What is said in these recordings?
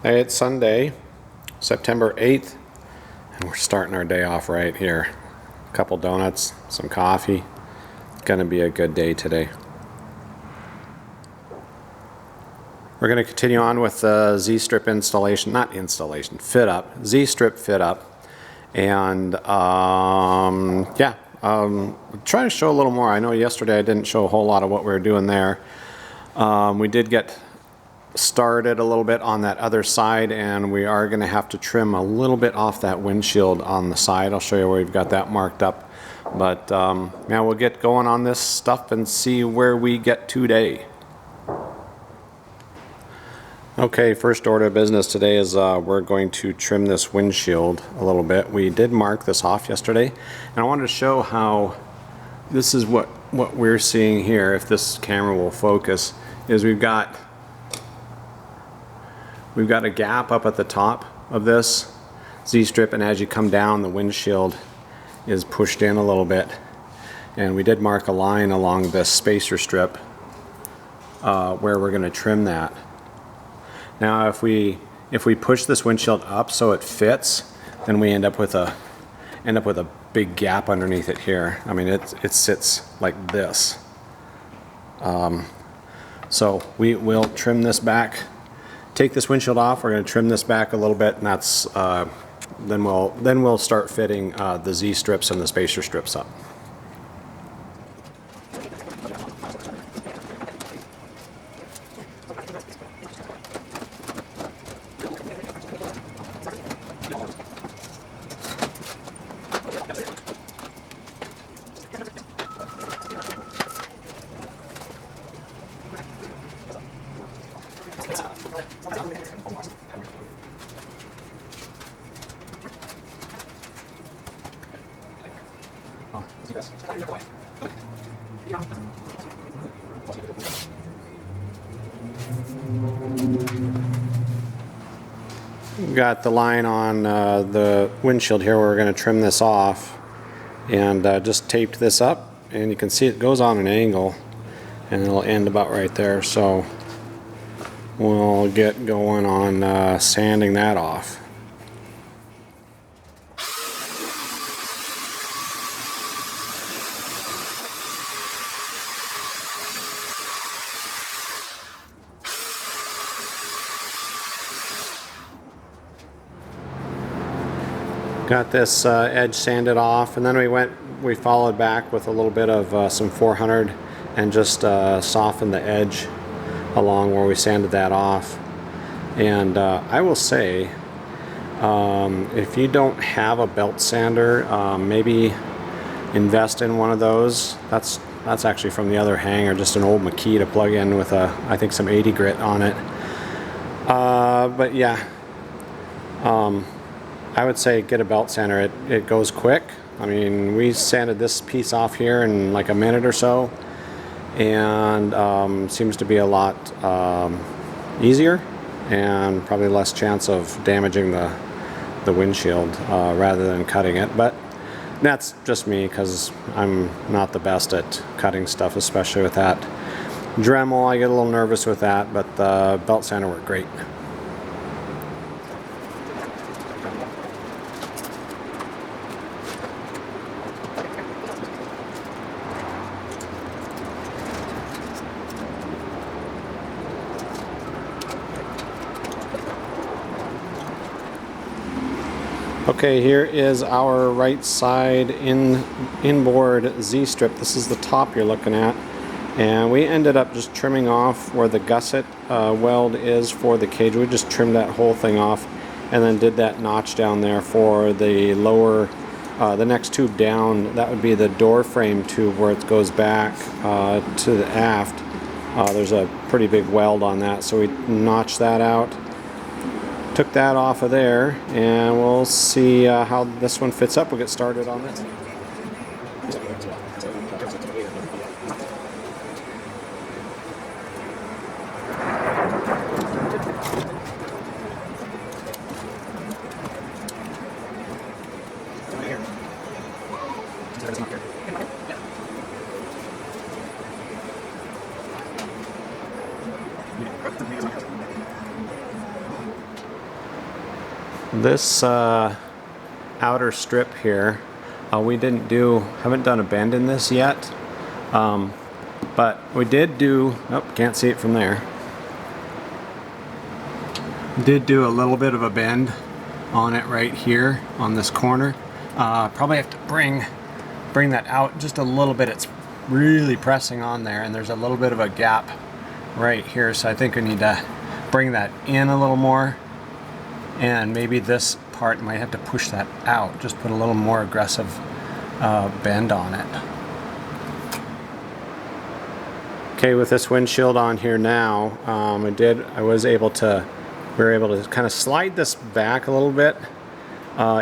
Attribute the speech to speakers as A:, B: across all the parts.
A: Hey, it's Sunday, September 8th, and we're starting our day off right here. A couple donuts, some coffee. Gonna be a good day today. We're gonna continue on with the Z-strip installation, not installation, fit up, Z-strip fit up. And try to show a little more. I know yesterday I didn't show a whole lot of what we were doing there. We did get started a little bit on that other side, and we are going to have to trim a little bit off that windshield on the side. I'll show you where we've got that marked up. But yeah, we'll get going on this stuff and see where we get today. Okay, first order of business today is we're going to trim this windshield a little bit. We did mark this off yesterday, and I wanted to show how this is what we're seeing here, if this camera will focus, is we've got a gap up at the top of this Z-strip, and as you come down, the windshield is pushed in a little bit. And we did mark a line along this spacer strip where we're going to trim that. Now, if we push this windshield up so it fits, then we end up with a big gap underneath it here. I mean, it sits like this. So we will trim this back. Take this windshield off. We're going to trim this back a little bit, and that's then we'll start fitting the Z strips and the spacer strips up. We've got the line on the windshield here where we're going to trim this off, and just taped this up, and you can see it goes on an angle and it'll end about right there. So we'll get going on sanding that off. Got this edge sanded off, and then we followed back with a little bit of some 400 and just softened the edge along where we sanded that off. And I will say, if you don't have a belt sander, maybe invest in one of those. That's actually from the other hanger, just an old McKee to plug in with I think some 80 grit on it. But yeah. I would say get a belt sander. It goes quick. I mean, we sanded this piece off here in like a minute or so, and seems to be a lot easier and probably less chance of damaging the windshield rather than cutting it. But that's just me, because I'm not the best at cutting stuff, especially with that Dremel. I get a little nervous with that, but the belt sander worked great. Okay, here is our right side inboard Z-strip. This is the top you're looking at, and we ended up just trimming off where the gusset weld is for the cage. We just trimmed that whole thing off, and then did that notch down there for the lower, the next tube down. That would be the door frame tube where it goes back to the aft. There's a pretty big weld on that, so we notched that out. Took that off of there, and we'll see how this one fits up. We'll get started on this. This outer strip here, we haven't done a bend in this yet, but we did do, oh, can't see it from there. Did do a little bit of a bend on it right here on this corner. Probably have to bring that out just a little bit. It's really pressing on there, and there's a little bit of a gap right here, so I think we need to bring that in a little more, and maybe this part might have to push that out, just put a little more aggressive bend on it. Okay, with this windshield on here now, we were able to kind of slide this back a little bit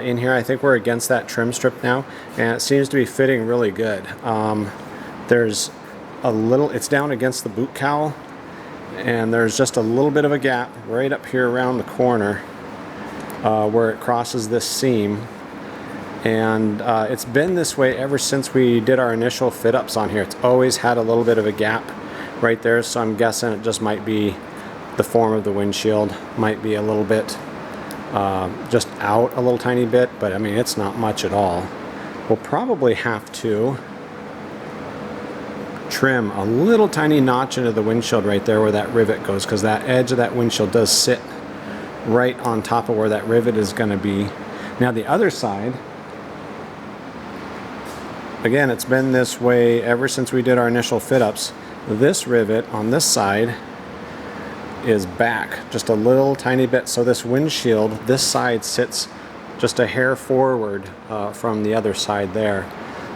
A: in here. I think we're against that trim strip now, and it seems to be fitting really good. There's a little, it's down against the boot cowl, and there's just a little bit of a gap right up here around the corner where it crosses this seam, and it's been this way ever since we did our initial fit ups on here. It's always had a little bit of a gap right there, so I'm guessing it just might be the form of the windshield, might be a little bit just out a little tiny bit, but I mean, it's not much at all. We'll probably have to trim a little tiny notch into the windshield right there where that rivet goes, because that edge of that windshield does sit right on top of where that rivet is going to be. Now the other side, again, it's been this way ever since we did our initial fit ups. This rivet on this side is back just a little tiny bit, so this windshield, this side sits just a hair forward from the other side there.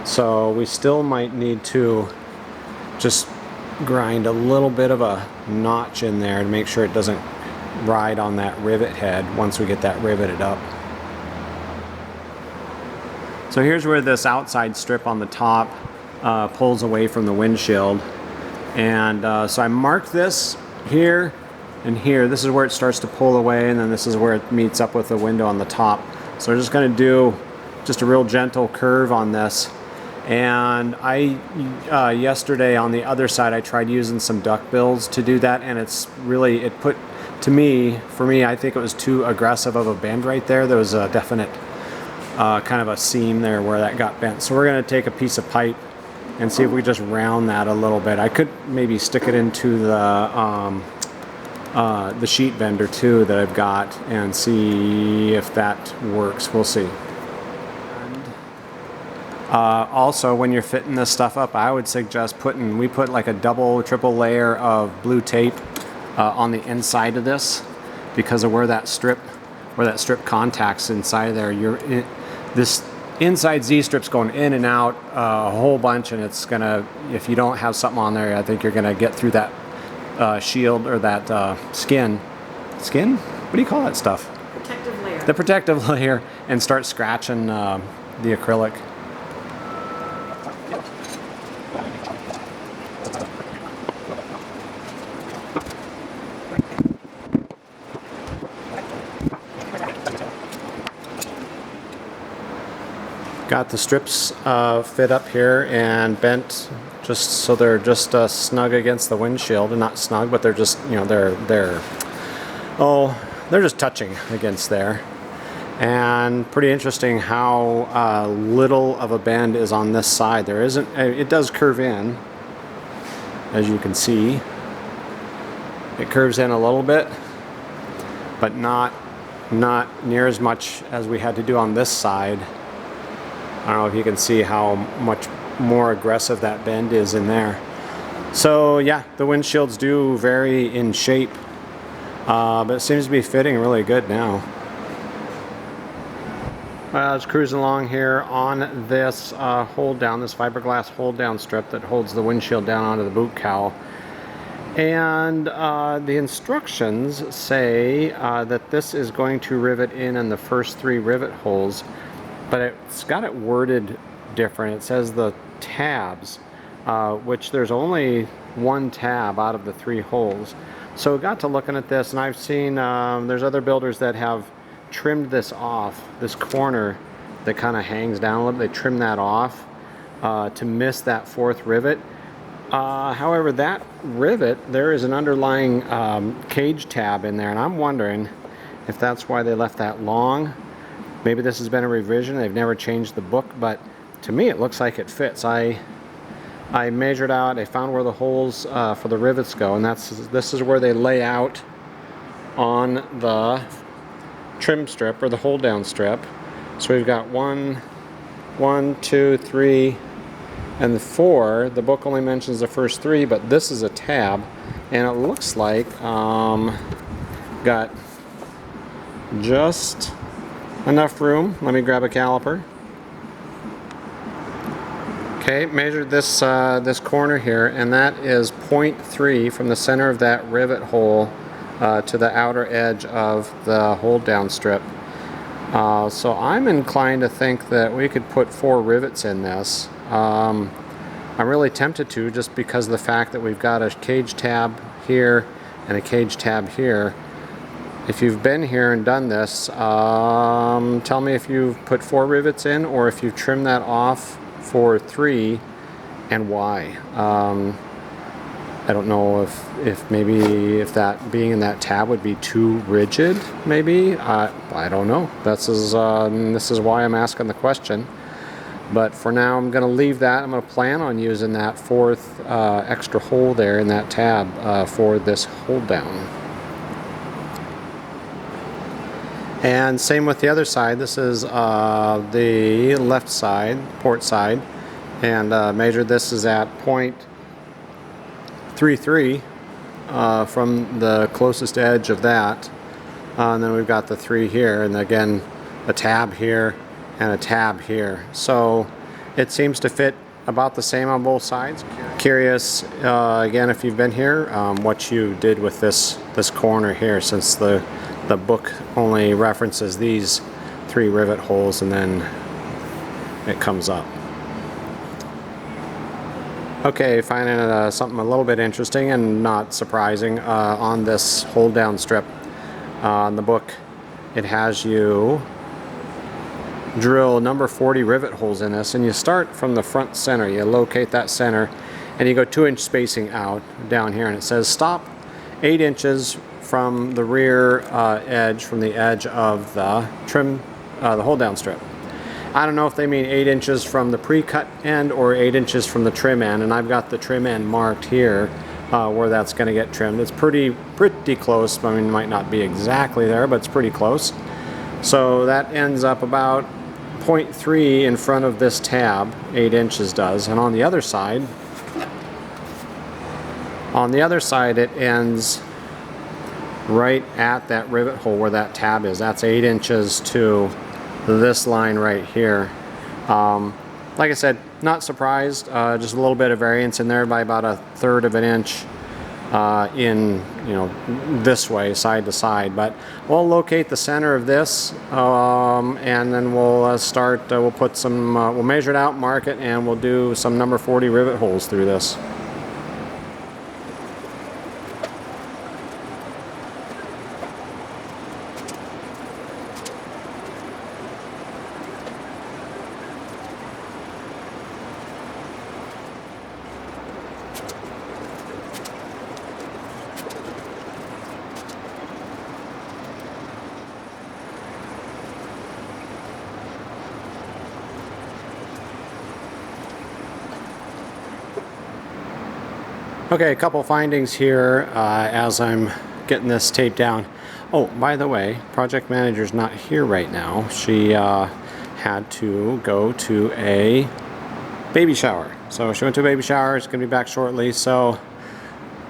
A: So we still might need to just grind a little bit of a notch in there to make sure it doesn't ride on that rivet head once we get that riveted up. So here's where this outside strip on the top pulls away from the windshield, and so I marked this here and here. This is where it starts to pull away, and then this is where it meets up with the window on the top. So we're just going to do just a real gentle curve on this. And I yesterday on the other side I tried using some duck bills to do that, and it's really, for me I think it was too aggressive of a bend right there. There was a definite kind of a seam there where that got bent. So we're going to take a piece of pipe and see if we just round that a little bit. I could maybe stick it into the sheet bender too that I've got and see if that works. We'll see. Also, when you're fitting this stuff up, I would suggest we put like a double, triple layer of blue tape on the inside of this, because of where that strip contacts inside there. This inside Z-strip's going in and out a whole bunch, and it's gonna, if you don't have something on there, I think you're gonna get through that shield or that skin. What do you call that stuff?
B: Protective layer.
A: The protective layer, and start scratching the acrylic. Got the strips fit up here and bent just so they're just snug against the windshield, and not snug, but they're just, you know, they're just touching against there. And pretty interesting how little of a bend is on this side. There isn't. It does curve in, as you can see. It curves in a little bit, but not near as much as we had to do on this side. I don't know if you can see how much more aggressive that bend is in there. So yeah, the windshields do vary in shape, but it seems to be fitting really good now. I was cruising along here on this hold down, this fiberglass hold down strip that holds the windshield down onto the boot cowl. And the instructions say that this is going to rivet in the first 3 rivet holes, but it's got it worded different. It says the tabs, which there's only 1 tab out of the 3 holes. So got to looking at this, and I've seen there's other builders that have trimmed this off, this corner that kind of hangs down a little. They trim that off to miss that 4th rivet. However, that rivet, there is an underlying cage tab in there, and I'm wondering if that's why they left that long. Maybe this has been a revision, they've never changed the book, but to me it looks like it fits. I measured out, I found where the holes for the rivets go, and this is where they lay out on the trim strip, or the hold down strip. So we've got 1, 2, 3, and the 4. The book only mentions the first 3, but this is a tab, and it looks like got just enough room. Let me grab a caliper. Okay, measured this this corner here, and that is 0.3 from the center of that rivet hole to the outer edge of the hold down strip. So I'm inclined to think that we could put 4 rivets in this. I'm really tempted to, just because of the fact that we've got a cage tab here and a cage tab here. If you've been here and done this, tell me if you've put 4 rivets in, or if you've trimmed that off for 3, and why. I don't know if maybe that being in that tab would be too rigid, maybe. I don't know. This is why I'm asking the question. But for now, I'm going to leave that. I'm going to plan on using that 4th extra hole there in that tab for this hold down. And same with the other side. This is the left side, port side, and measured this is at 0.33 from the closest edge of that. And then we've got the 3 here, and again a tab here and a tab here. So it seems to fit about the same on both sides. Curious again, if you've been here, what you did with this corner here, since the book only references these 3 rivet holes, and then it comes up. Okay, finding something a little bit interesting and not surprising on this hold down strip. On the book, it has you drill number 40 rivet holes in this, and you start from the front center. You locate that center, and you go 2-inch spacing out down here, and it says stop 8 inches from the rear edge, from the edge of the trim, the hold down strip. I don't know if they mean 8 inches from the pre-cut end or 8 inches from the trim end, and I've got the trim end marked here where that's going to get trimmed. It's pretty close. I mean, it might not be exactly there, but it's pretty close. So that ends up about 0.3 in front of this tab, 8 inches does, and on the other side it ends right at that rivet hole where that tab is. That's 8 inches to this line right here. Like I said, not surprised, just a little bit of variance in there by about 1/3 of an inch in, this way, side to side. But we'll locate the center of this, and then we'll start, we'll put some, we'll measure it out, mark it, and we'll do some number 40 rivet holes through this. Okay, a couple findings here as I'm getting this taped down. Oh, by the way, project manager's not here right now. She had to go to a baby shower. So she went to a baby shower. She's going to be back shortly. So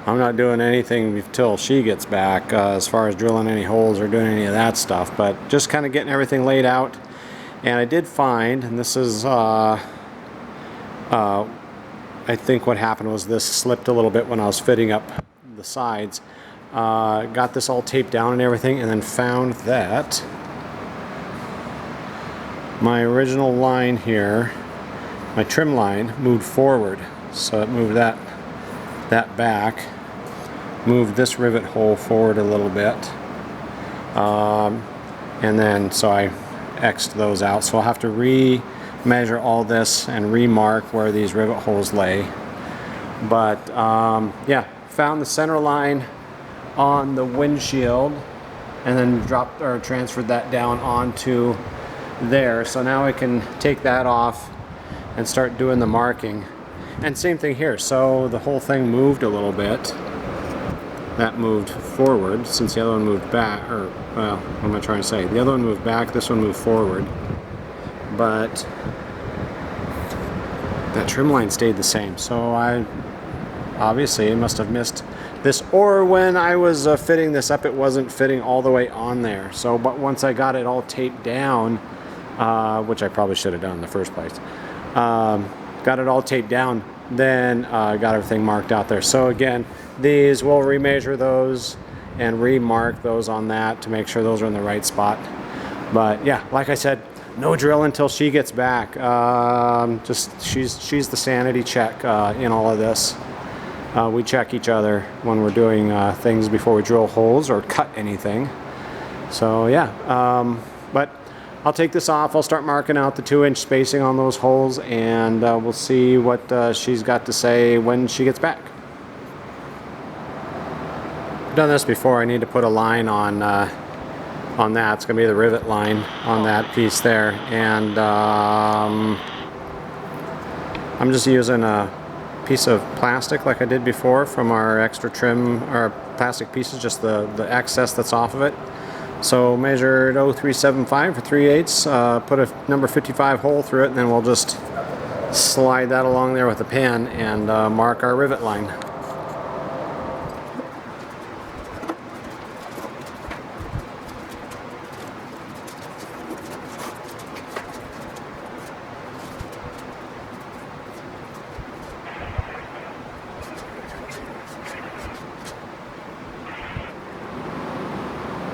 A: I'm not doing anything until she gets back as far as drilling any holes or doing any of that stuff. But just kind of getting everything laid out. And I did find, and this is I think what happened was this slipped a little bit when I was fitting up the sides. Got this all taped down and everything, and then found that my original line here, my trim line, moved forward. So it moved that back, moved this rivet hole forward a little bit, and then so I X'd those out. So I'll have to measure all this and remark where these rivet holes lay. But yeah, found the center line on the windshield and then dropped or transferred that down onto there. So now I can take that off and start doing the marking. And same thing here. So the whole thing moved a little bit. That moved forward since the other one moved back, or well, what am I trying to say? The other one moved back, this one moved forward. But that trim line stayed the same. So I obviously must have missed this, or when I was fitting this up, it wasn't fitting all the way on there. So, but once I got it all taped down, which I probably should have done in the first place, got it all taped down, then got everything marked out there. So again, these we'll remeasure those and remark those on that to make sure those are in the right spot. But yeah, like I said, no drill until she gets back. Just she's the sanity check in all of this. We check each other when we're doing things before we drill holes or cut anything. So yeah, but I'll take this off. I'll start marking out the 2-inch spacing on those holes, and we'll see what she's got to say when she gets back. I've done this before. I need to put a line on that. It's going to be the rivet line on that piece there, and I'm just using a piece of plastic like I did before from our extra trim, our plastic pieces, just the excess that's off of it. So measured 0.375 for 3/8, put a number 55 hole through it, and then we'll just slide that along there with a pen and mark our rivet line.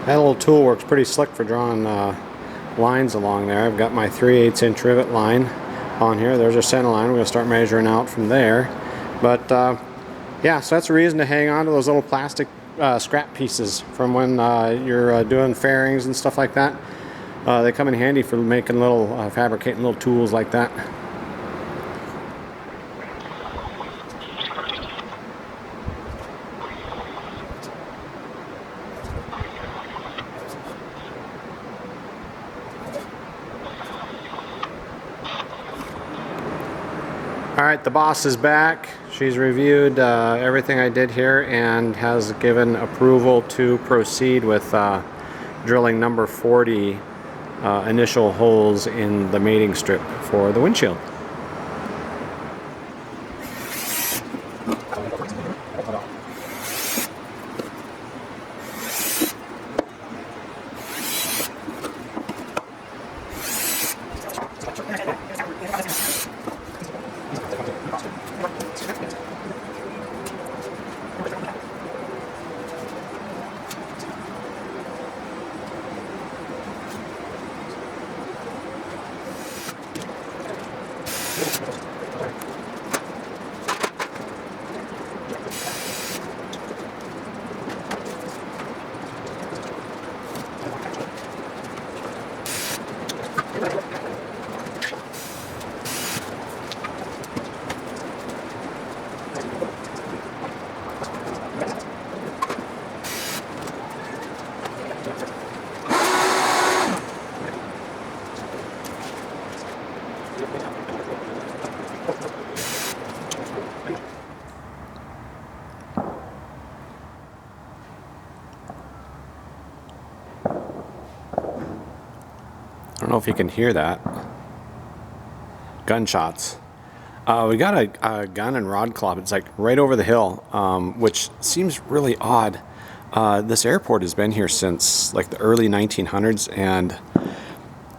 A: That little tool works pretty slick for drawing lines along there. I've got my 3/8 inch rivet line on here. There's our center line. We're going to start measuring out from there. But yeah, so that's a reason to hang on to those little plastic scrap pieces from when you're doing fairings and stuff like that. They come in handy for making little, fabricating little tools like that. Alright, the boss is back. She's reviewed everything I did here and has given approval to proceed with drilling number 40 initial holes in the mating strip for the windshield. I don't know if you can hear that. Gunshots. We got a gun and rod club. It's like right over the hill, which seems really odd. This airport has been here since like the early 1900s, and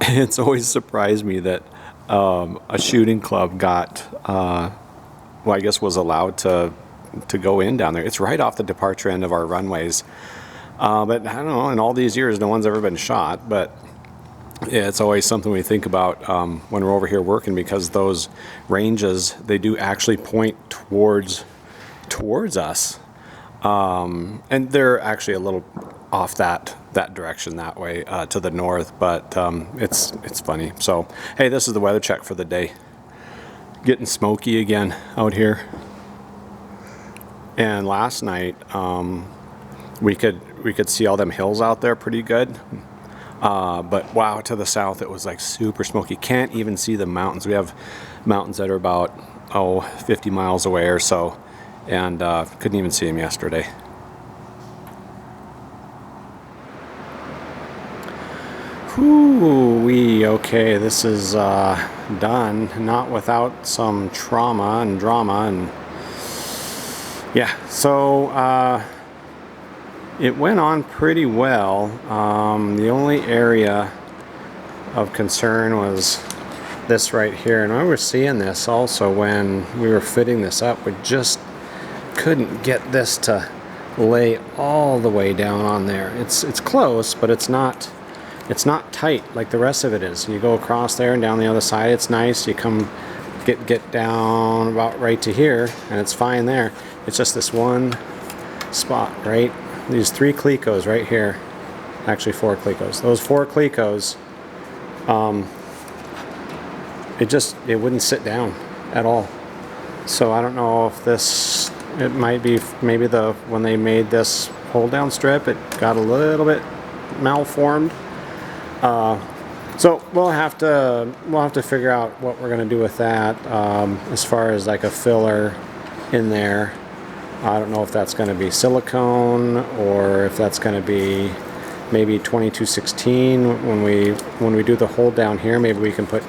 A: it's always surprised me that a shooting club got, well, I guess was allowed to go in down there. It's right off the departure end of our runways. But I don't know, in all these years, no one's ever been shot, but yeah, it's always something we think about when we're over here working, because those ranges, they do actually point towards us, and they're actually a little off that direction that way to the north, but it's funny. So hey, this is the weather check for the day. Getting smoky again out here, and last night we could see all them hills out there pretty good. But wow, to the south it was like super smoky. Can't even see the mountains. We have mountains that are about 50 miles away or so, and couldn't even see them yesterday. Whoo-wee, okay, this is done, not without some trauma and drama, and yeah, so it went on pretty well. The only area of concern was this right here, and I was seeing this also when we were fitting this up. We just couldn't get this to lay all the way down on there. It's close, but it's not tight like the rest of it is. You go across there and down the other side, it's nice. You come get down about right to here, and it's fine there. It's just this one spot, right? These 3 clecos right here. Actually 4 clecos. Those 4 clecos, it wouldn't sit down at all. So I don't know if it might be maybe when they made this hold down strip, it got a little bit malformed. So we'll have to figure out what we're going to do with that, as far as like a filler in there. I don't know if that's going to be silicone or if that's going to be maybe 2216 when we do the hold down here. Maybe we can put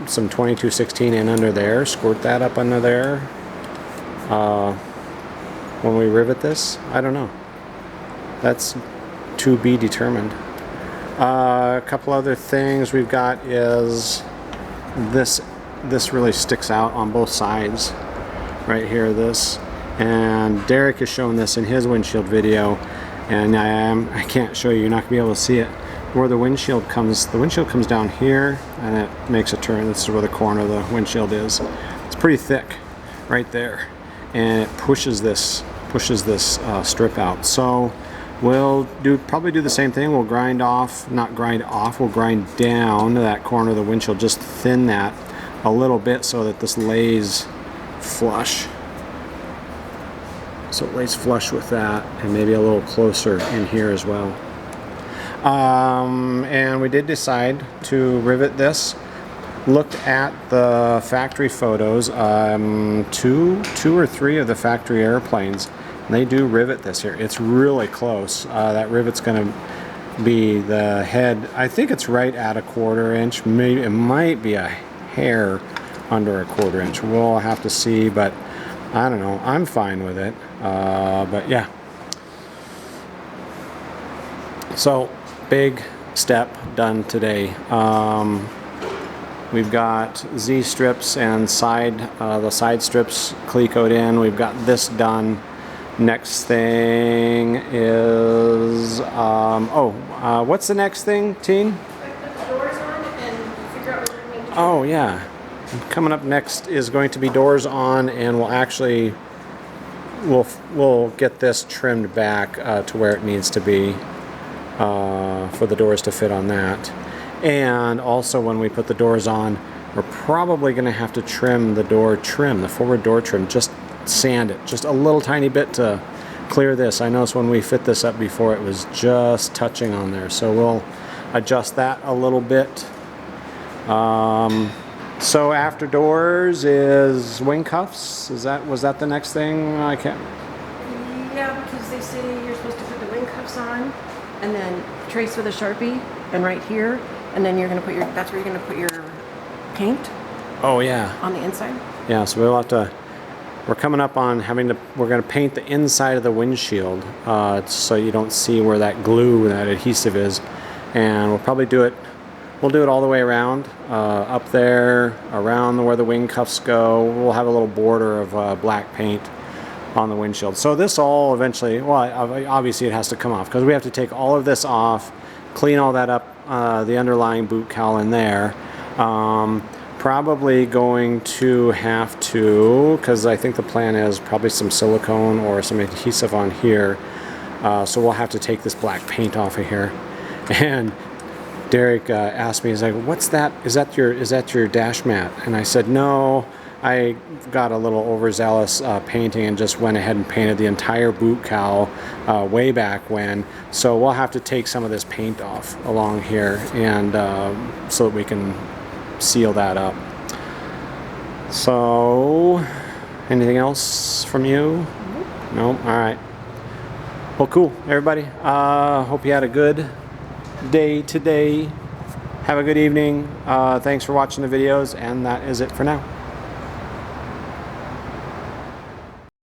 A: some 2216 in under there, squirt that up under there when we rivet this. I don't know. That's to be determined. A couple other things we've got is this really sticks out on both sides right here, this, and Derek has shown this in his windshield video, and I can't show you, you're not gonna be able to see it, where the windshield comes down here and it makes a turn. This is where the corner of the windshield is. It's pretty thick right there, and it pushes this strip out. So we'll probably do the same thing. We'll grind down to that corner of the windshield, just thin that a little bit so that this lays flush. So it lays flush with that, and maybe a little closer in here as well. And we did decide to rivet this. Looked at the factory photos, 2 or 3 of the factory airplanes. They do rivet this here. It's really close. That rivet's going to be the head. I think it's right at a 1/4 inch. Maybe it might be a hair under a 1/4 inch. We'll have to see, but I don't know. I'm fine with it. But yeah. So big step done today. We've got Z strips and the side strips clecoed in. We've got this done. Next thing is, what's the next thing, Teen?
B: Put the doors on and figure out what we're going to do.
A: Oh yeah. Coming up next is going to be doors on, and we'll get this trimmed back to where it needs to be for the doors to fit on that. And also when we put the doors on, we're probably going to have to trim the forward door trim, just sand it just a little tiny bit to clear this. I noticed when we fit this up before, it was just touching on there, so we'll adjust that a little bit. So after doors is wing cuffs. Was that the next thing? I can't.
B: Yeah, because they say you're supposed to put the wing cuffs on and then trace with a Sharpie and right here, and then you're going to put that's where you're going to put your paint.
A: Oh yeah.
B: On the inside.
A: Yeah, so we'll have to. We're coming up on we're going to paint the inside of the windshield so you don't see where that glue, that adhesive is. And we'll probably do it all the way around, up there, around where the wing cuffs go. We'll have a little border of black paint on the windshield. So this all eventually, well, obviously it has to come off because we have to take all of this off, clean all that up, the underlying boot cowl in there. Probably going to have to, because I think the plan is probably some silicone or some adhesive on here. So we'll have to take this black paint off of here. And Derek asked me, he's like, "What's that? Is that your dash mat?" And I said, "No, I got a little overzealous painting and just went ahead and painted the entire boot cowl way back when. So we'll have to take some of this paint off along here, and so that we can seal that up. So, anything else from you? No? All right. Well, cool, everybody. Hope you had a good day today. Have a good evening. Thanks for watching the videos, and that is it for now.